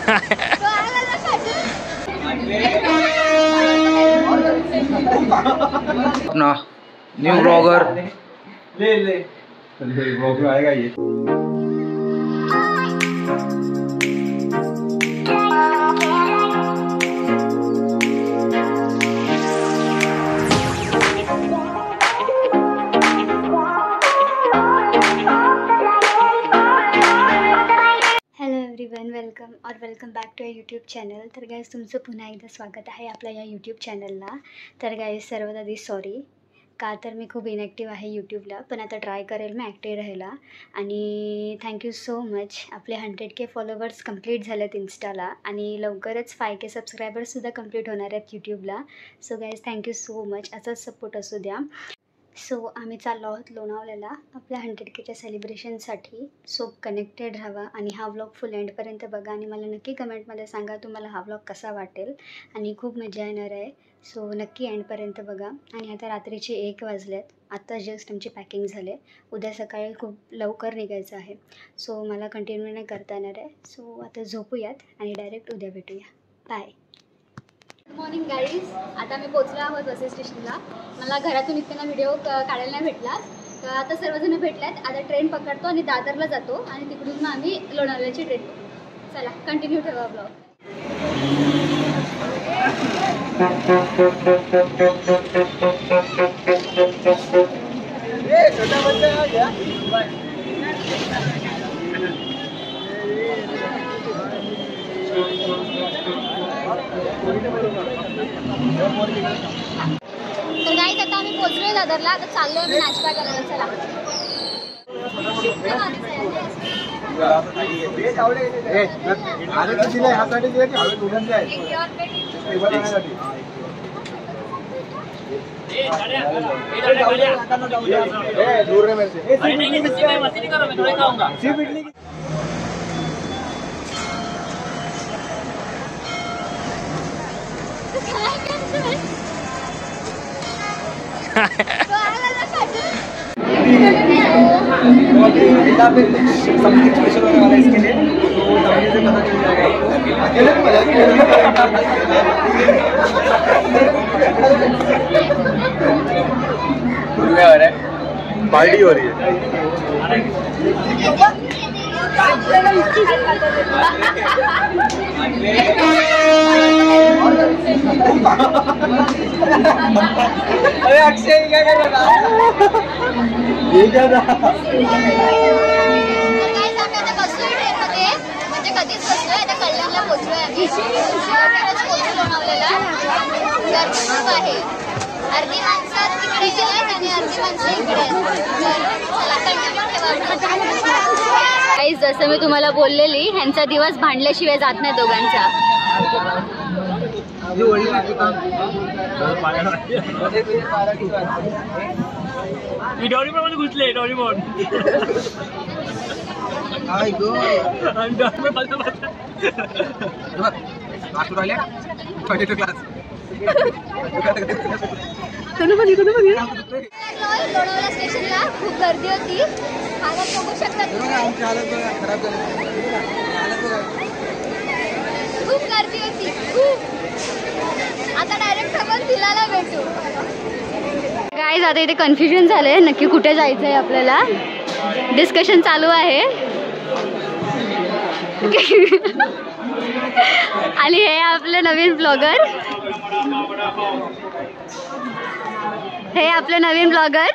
अपना new blogger ले blog में आएगा ये। वेलकम और welcome back to YouTube channel. तर गाईज तुमचं पुन्हा एकदा स्वागत आहे आपल्या या यूट्यूब चॅनलला। तर गाईज सर्वात आधी सॉरी का तर मी खूप इनॅक्टिव्ह आहे यूट्यूबला, पण आता ट्राय करेल मी ॲक्टिव्ह राहायला। आणि थँक्यू सो मच, आपले 100K फॉलोवर्स कंप्लीट झालेत इन्स्टाला आणि लवकरच 5K सबस्क्रायबर्ससुद्धा कंप्लीट होणार आहेत यूट्यूबला। So guys thank you so much, असाच सपोर्ट असू द्या। सो आम्ही चाललो आहोत लोणावळ्याला आपल्या 100Kच्या सेलिब्रेशनसाठी। सो कनेक्टेड राहा आणि हा व्लॉग फुल एंडपर्यंत बघा आणि मला नक्की कमेंटमध्ये सांगा तुम्हाला हा व्लॉग कसा वाटेल आणि खूप मजा येणार आहे। सो नक्की एंडपर्यंत बघा। आणि आता रात्रीचे 1 वाजलेत, आता जस्ट आमची पॅकिंग झाले, उद्या सकाळी खूप लवकर निघायचं आहे। सो मला कंटिन्यू नाही करता येणार आहे। सो आता झोपूयात आणि डायरेक्ट उद्या भेटूया, बाय। गुड मॉर्निंग गाईज, आता मी पोचलो आहोत बस स्टेशनला। मला घरातून निघताना व्हिडिओ काढायला नाही भेटला, तर आता सर्वजण भेटल्यात। आता ट्रेन पकडतो आणि दादरला जातो आणि तिकडून मग आम्ही लोणावळ्याची ट्रेन पकडतो। चला कंटिन्यू ठेवा ब्लॉग। तर गाईज आता आम्ही पोचलोय दादरला, आता चाललोय आम्ही नाश्ता करायला। चला समथिंग स्पेशल होने वाला है इसके लिए, तो तमिल से पता चल जाएगा। पार्टी हो रही है। अरे अक्षय क्या कर रहा ये क्या था? म्हणजे कधीच बसलोय, आता कल्याणला पोहोचलोय आम्ही। लोणावळ्याला गर्दी खूप आहे, अर्धी माणसं तिकडे गेलेत आणि अर्धी माणसं इकडे आहेत। जसं मी तुम्हाला बोललेली, ह्यांचा दिवस भांडल्याशिवाय जात नाही दोघांचा। घुसले डॉलीवूड लोणावळा स्टेशनला खूप गर्दी होती, हालत बघू शकता खूप गर्दी होती खूप। आता डायरेक्ट आपण तिलाला भेटू। गाईज आता इथे कन्फ्युजन झालंय, नक्की कुठे जायचं आहे आपल्याला, डिस्कशन चालू आहे। आणि हे आपले नवीन ब्लॉगर, हे आपले नवीन ब्लॉगर।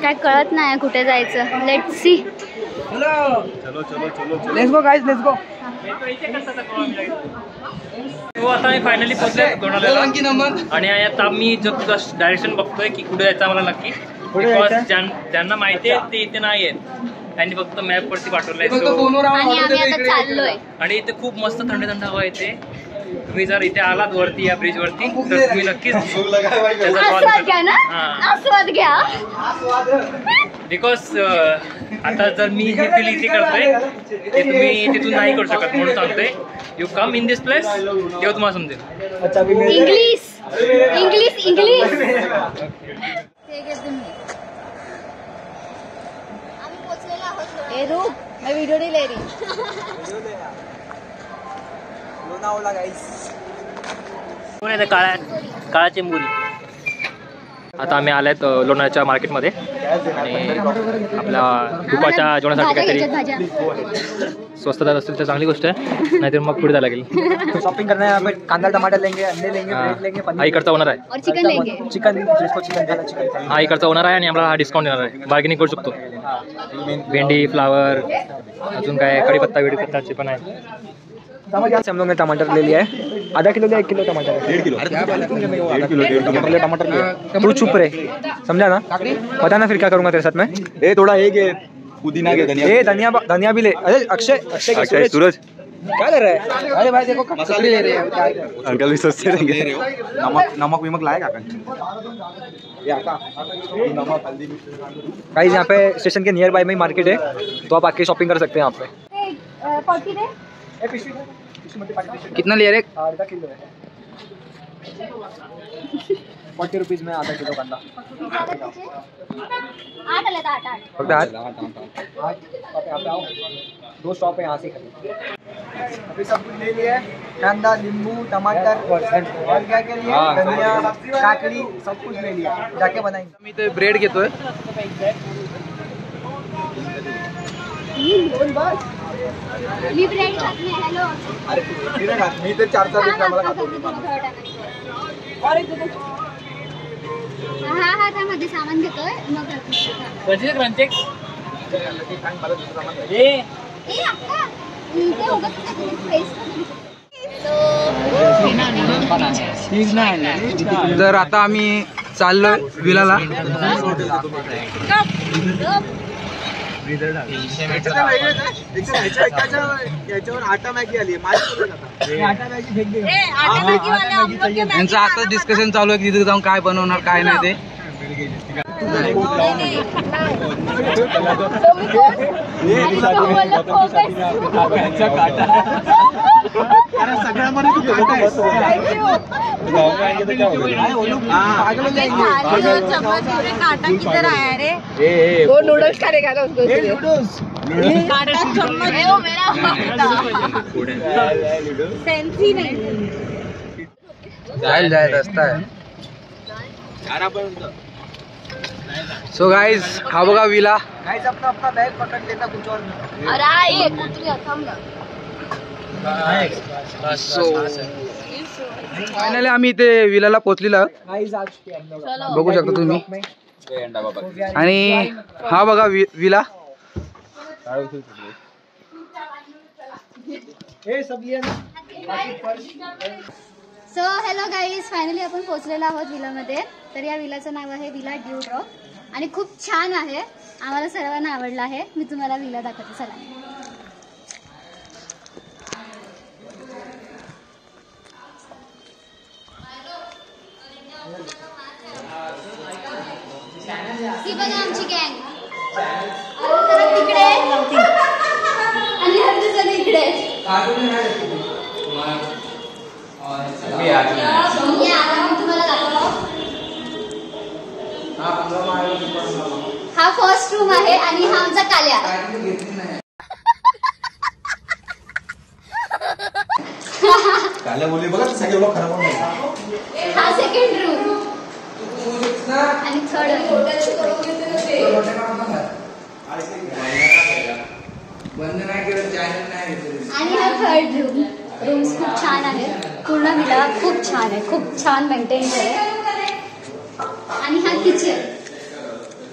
काय कळत नाही कुठे जायचं, लेट्स सी। चलो चलो चलो let's go guys, let's go. हो आता मी फायनली पोहोचले लोणावळ्याला आणि आता मी जस्ट डायरेक्शन बघतोय की कुठे जायचं मला नक्की। बिकॉज ज्यांना माहिती आहे ते इथे नाही आहेत, त्यांनी फक्त मॅप वरती पाठवलंय। आणि आम्ही आता चाललोय आणि इथे खूप मस्त थंड थंड हवा येते। तुम्ही जर इथे आलात वरती या ब्रिज वरती तर तुम्ही नक्कीच आस्वाद घ्या। बिकॉज आता जर मी हे फील इथे करतोय ते तुम्ही तिथून नाही करू शकत, म्हणून सांगतोय you come in this place, तेव्हा तुम्हाला समजेल। इंग्लिश इंग्लिश इंग्लिश वीडियो नहीं ले रही। लोणावळा गाईस. काळा चिंबोरी. आता आम्ही आल्यात लोणावळ्याच्या मार्केटमध्ये आणि आपल्या दुपारच्या जेवणासाठी काहीतरी स्वस्त दर असेल तर चांगली गोष्ट आहे, नाहीतर मग पुढे जायला लागेल. शॉपिंग करना है, कांदा टमाटर लेंगे, अंडे लेंगे, ब्रेड लेंगे, हा इकडचा होणार आहे. और चिकन लेंगे. चिकन जिसको चिकन खाना चिकन. हा इकडचा होणार आहे आणि आम्हाला हा डिस्काउंट देणार आहे. बार्गेनिंग करू शकतो. भेंडी, फ्लावर, अजून काय कढीपत्ता बिडीपत्ताचे पण आहे. हम लोग ने टमाटर ले लिया है, आधा किलो लिया, 1 किलो टमाटर, 1.5 किलो, 1.5 किलो टमाटर लिया. तू चुप रहे, समझा ना? पता ना फिर क्या करूंगा तेरे साथ में. ए थोड़ा एक पुदीना के धनिया. ए धनिया भी ले. अरे अक्षय सूरज क्या कर रहा है? अरे भाई देखो मसाले ले रहे हैं. अंकल भी सस्ते रहेंगे. नमक विमक लाएगा गाइस यहाँ पे स्टेशन के नियर बाय में मार्केट है, तो आप आके शॉपिंग कर सकते हैं यहाँ पे. कितना लिया रे? आधा किलो है. 40 रुपीज में आधा किलो कांदा. 8 आले तर 8. फक्त 8. आप यहाँ पे आओ, 2 स्टॉप है, यहाँ से खरीदो. अभी सब कुछ ले लिया है, कांदा, नींबू, टमाटर और क्या क्या लिए, धनिया, काकड़ी, सब कुछ ले लिया. जाके बनाएंगे. मी ते ब्रेड घेतोय. मी ब्रेड खात नाही. हॅलो. मी तर 4-4 दिवस मला खातो. हा हा त्यामध्ये सामान घेतोय मग तर आता आम्ही चाललोय विलाला. याच्यावर आटा मॅगी आली. यांचं आता डिस्कशन चालू आहे की तिथे जाऊन काय बनवणार काय नाही ते. सगळ्यामध्ये तू काटा आहेस. काटा किधर आया रे? वो नूडल्स खाने ना उसको. काटा चम्मच सेंसी नहीं. जायला रस्ता आहे. सो गाइस हा बघा विला. गाइस अपना अपना बैग पकड़ लेना कुछ और. अरे ये कुत्री थांब ना. सो फायनली आम्ही इथे विलाला पोहोचलेलो. बघू शकता तुम्ही. आणि हा बघा villa. So hello guys, finally आपण पोहोचलेलो आहोत विलामध्ये. तर या विलाचं नाव आहे विला ड्यू ड्रॉप आणि खूप छान आहे. आम्हाला सर्वांना आवडला आहे. मी तुम्हाला विला दाखवते. चला. ही बघा आमची गँग. तिकडे आणि आमच्या सगळे इकडे. हा फर्स्ट रूम आहे आणि हा आमचा काल्या. बोलली बघा सगळे लोक खराब होणार. हा सेकंड रूम आणि थर्ड रूम. आणि हा थर्ड रूम. रूम्स खूप छान आहेत. पूर्ण विला खूप छान आहे. खूप छान मेंटेन आहे. आणि हा किचन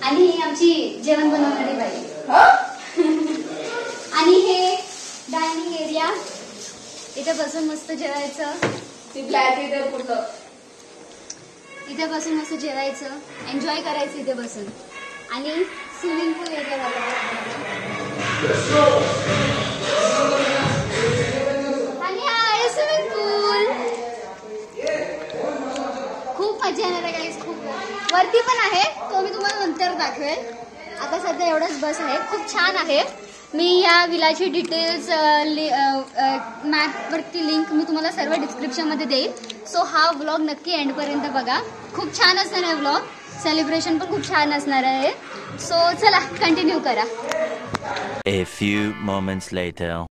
आणि ही आमची जेवण बनवणारी बाई. आणि हे डायनिंग एरिया. इथे बसून मस्त जेवायचं. इथे बसून मस्त जेवायचं, एन्जॉय करायचं इथे बसून. आणि स्विमिंग पूल एरिया आणि हा आहे स्विमिंग पूल. खूप मजा येणार आहे गाईस. खूप वरती पण आहे, तो मी तुम्हाला नंतर दाखवेल. आता सध्या एवढंच बस आहे. खूप छान आहे. मी या विलाची डिटेल्स मॅपवरती लिंक मी तुम्हाला सर्व डिस्क्रिप्शनमध्ये देईल. सो हा व्लॉग नक्की एंडपर्यंत बघा. खूप छान असणार आहे व्लॉग. सेलिब्रेशन पण खूप छान असणार आहे. सो चला कंटिन्यू करा. A few moments later.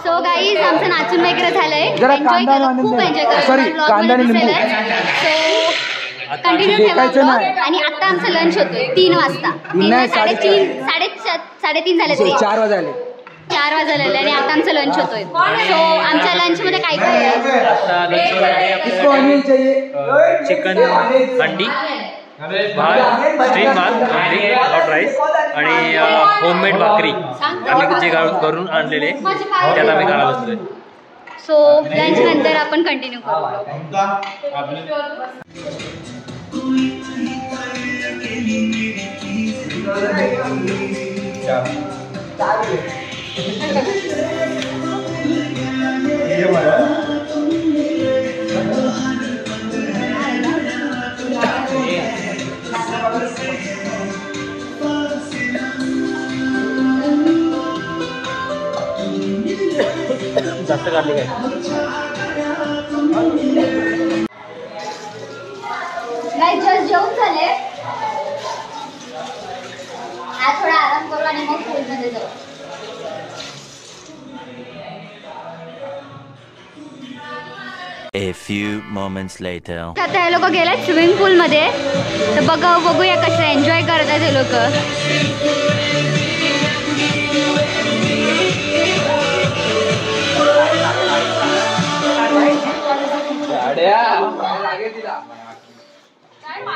So guys आमचं नाचून वगैरे झालंय. जरा एन्जॉय कांदा केलं, आणि खूप लिंबू. एन्जॉय केलं. Sorry, कांदा आणि लिंबू. सो कंटिन्यू देखायचं ठेवा नाही. आणि आता आमचं लंच होतोय 3 वाजता. 3 नाही, साडेतीन झाले तरी 4 वाजले. 4 वाजलेले आणि आता आमचं लंच होतोय. सो आमच्या लंच मध्ये काय काय आहे? आता लंचमध्ये आहे आपल्याकडे चिकन हंडी, भात, स्ट्रीम भात, हॉट राईस आणि होममेड भाकरी आम्ही जे घरून आणलेले त्यात आम्ही खायला बसलोय. सो लंच नंतर आपण कंटिन्यू करू. जास्त काढली काय? गाईज जस्ट जेवून झाले. आज थोडा आराम करू आणि मग पूलमध्ये जाऊ. A few moments later. आता हे लोक गेलेत स्विमिंग पूल मध्ये. तर बघूया कसं एन्जॉय करतात हे लोक.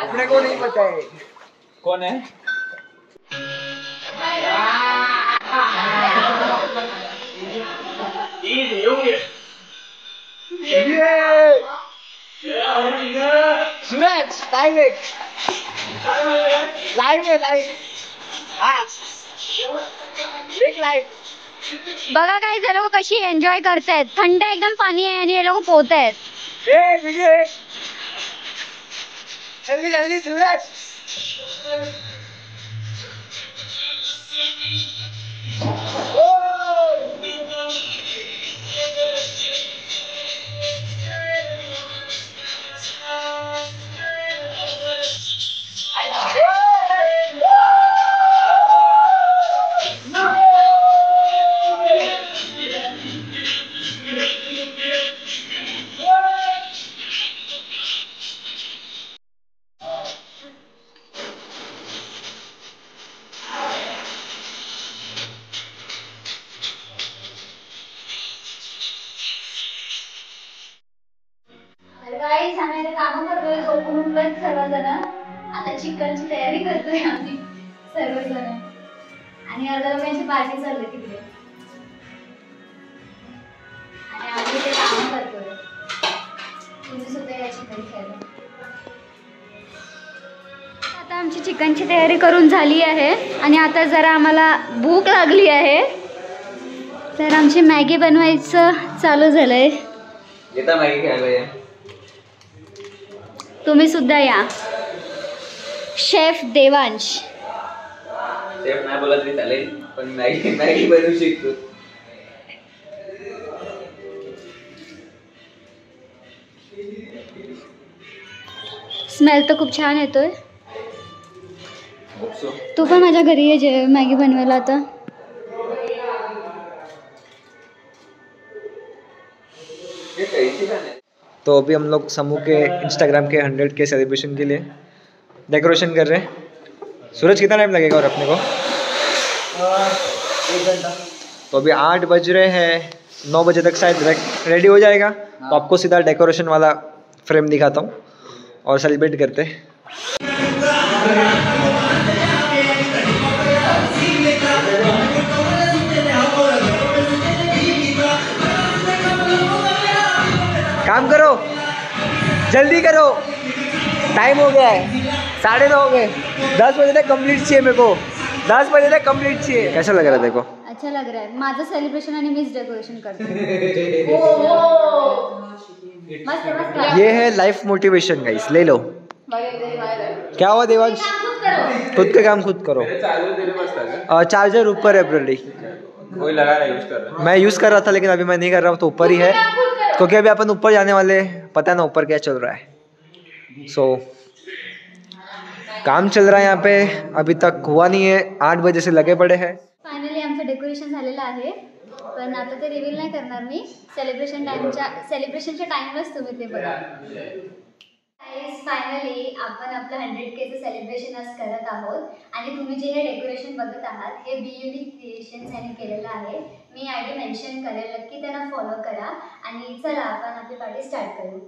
अपने को नहीं पता है कौन है? सूरज लाइव बघा काय हे लोक कशी एन्जॉय करतायत. थंड एकदम पाणी आहे आणि हे लोक पोहतायत. जल्दी जल्दी सूरज. आम्ही काम करतोय झोपून उठलोय सर्वजण. आता चिकनची तयारी करतोय आम्ही सर्वजण आणि अर्ध्या लोकांची पार्टी चालली तिकडे आणि आम्ही ते काम करतोय. तुम्ही सुद्धा या चिकन खायला. आता आमची चिकनची तयारी करून झाली आहे आणि आता जरा आम्हाला भूक लागली आहे तर आमची मॅगी बनवायचं चालू झालंय. येता मॅगी खायला या. तुम्ही सुद्धा या. शेफ देवांश. शेफ नाही बोला तरी चालेल पण मॅगी बनवू शिकतो. स्मेल तर खूप छान येतोय. तू पण माझ्या घरी ये जे मॅगी बनवायला आता. तो अभी हम लोग समूह के इंस्टाग्राम के 100 के सेलिब्रेशन के लिए डेकोरेशन कर रहे हैं. सूरज कितना टाइम लगेगा और अपने को? 1 घंटा. तो अभी 8 बज रहे हैं, 9 बजे तक शायद रेडी हो जाएगा. तो आपको सीधा डेकोरेशन वाला फ्रेम दिखाता हूँ और सेलिब्रेट करते हैं. काम करो, जल्दी करो, टाइम हो गया है, 9:30 हो गए. 10 बजे तक कंप्लीट चाहिए मेरे को. 10 बजे तक कंप्लीट चाहिए. कैसा लग रहा है देखो? अच्छा लग रहा है. माझं सेलिब्रेशन आणि मीच डेकोरेशन करते. ये है लाइफ मोटिवेशन गाइस, ले लो. क्या हुआ देवांश? खुद के काम खुद करो. चार्जर ऊपर है ब्रली. कोई लगा रहा है, यूज कर रहा है. मैं यूज कर रहा था लेकिन अभी मैं नहीं कर रहा हूँ, तो ऊपर ही है क्योंकि अभी अपन ऊपर जाने वाले. पता है ना ऊपर क्या चल रहा है. सो काम चल रहा है यहाँ पे, अभी तक हुआ नहीं है. 8 बजे से लगे पड़े हैं. फायनली आमचं डेकोरेशन झालेलं आहे, पण आता ते रिव्हील नाही करणार मी. सेलिब्रेशनच्या टाइमलाच तुम्ही ते बघा. फायनली आपण आपलं 100Kचं सेलिब्रेशन आज करत आहोत आणि तुम्ही जे हे डेकोरेशन बघत आहात हे BUD क्रिएशन्स यांनी केलेलं आहे. मी ID मेन्शन करेल, नक्की त्यांना फॉलो करा. आणि चला आपण आपली पार्टी स्टार्ट करू.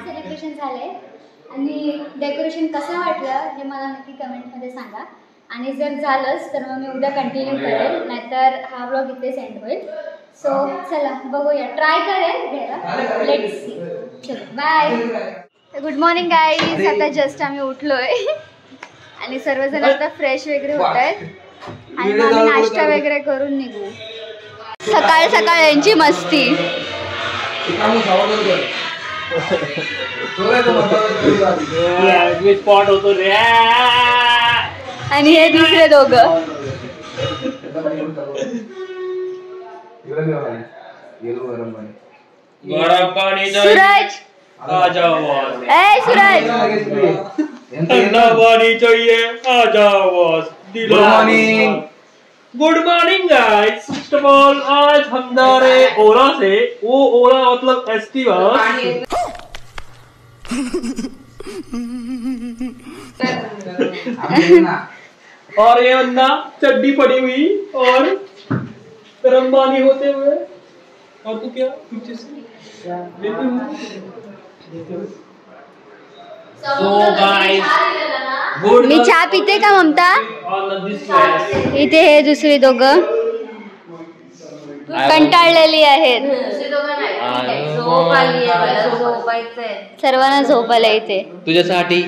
सेलिब्रेशन झाले आणि डेकोरेशन कसं वाटलं हे मला नक्की कमेंटमध्ये सांगा. आणि जर झालंच तर मग मी उद्या कंटिन्यू करेल, नाहीतर हा व्लॉग इथे सेंड होईल. सो चला बघूया, ट्राय करेल घ्यायला. Let's see. चलो बाय. Good morning guys. आता जस्ट आम्ही उठलोय आणि सर्वजण आता फ्रेश वगैरे होत आहेत आणि मग आम्ही नाश्ता वगैरे करून निघू. सकाळ सकाळ यांची मस्ती. स्पॉट होतो रे. आणि हे दुसरे दोघं. गरम पाणी सूरज आ जाओ. ए सूरज ठंडा पानी चाहिए, आ जाओ boss. Good morning. Good morning guys. First of all आज हम जा रहे ओला से. वो ओला मतलब एसटी बस. और ये बंदा चड्डी पड़ी हुई और गर्म पानी होते हुए. और तू क्या पीछे से मी चहा पिते का ममता? इथे हे दुसरी दोघं कंटाळलेली आहेत. सर्वांना झोप आलं इथे. तुझ्यासाठी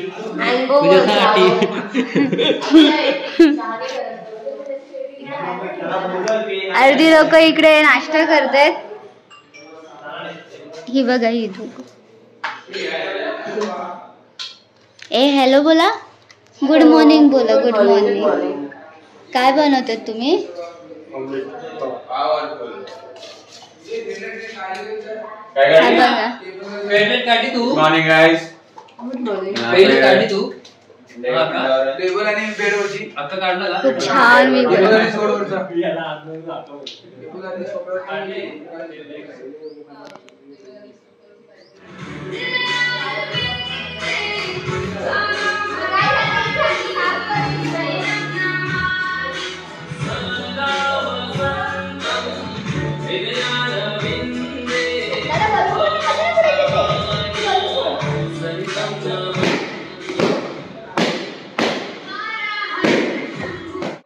अर्धी लोक इकडे नाश्ता करतात. ही बघा ही दोघं. ए हॅलो बोला. गुड मॉर्निंग बोला. Good morning. काय बनवतात तुम्ही? Morning guys. खूप छान मी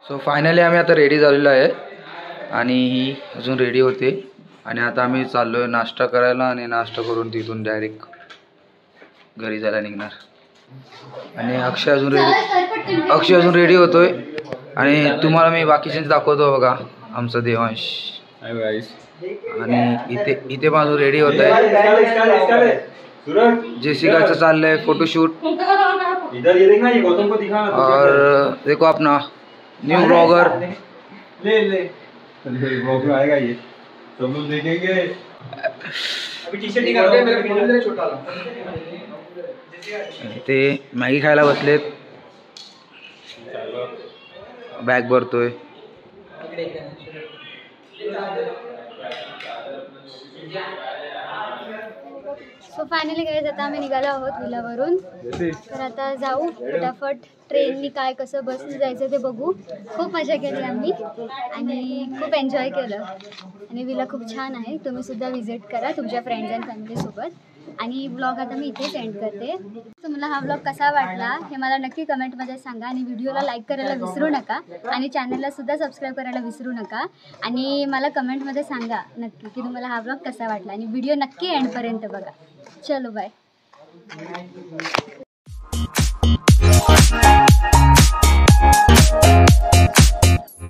सो फायनली आम्ही आता रेडी झालेलो आहे आणि ही अजून रेडी होते आणि आता आम्ही चाललो आहे नाश्ता करायला आणि नाश्ता करून तिथून डायरेक्ट घरी जायला निघणार. आणि अक्षय अजून रेडी होतोय आणि तुम्हाला मी बाकीच्यांच दाखवतो बघा. आमचा देवांश आणि इथे माझं रेडी होत आहे. जेसिकाचं चाललंय फोटोशूट और देखो अपना न्यू ब्लॉगर आएगा ये सब लोग देखेंगे. अभी टी-शर्ट निकाल ते मॅगी खायला बसलेत. बॅग भरतोय. सो फायनली गाईज आता आम्ही निघालो आहोत विलावरून. तर आता जाऊ फटाफट. ट्रेननी काय कसं बसने जायचं ते बघू. खूप मजा केली आम्ही आणि खूप एन्जॉय केलं आणि विला खूप छान आहे. तुम्ही सुद्धा विजिट करा तुमच्या फ्रेंड्स अँड फॅमिलीसोबत. आणि ब्लॉग आता मी इथेच एंड करते. तुम्हाला हा ब्लॉग कसा वाटला हे मला नक्की कमेंटमध्ये सांगा आणि व्हिडिओला लाईक करायला विसरू नका आणि चॅनलला सुद्धा सबस्क्राईब करायला विसरू नका. आणि मला कमेंटमध्ये सांगा नक्की की तुम्हाला हा ब्लॉग कसा वाटला आणि व्हिडिओ नक्की एंडपर्यंत बघा. चलो बाय.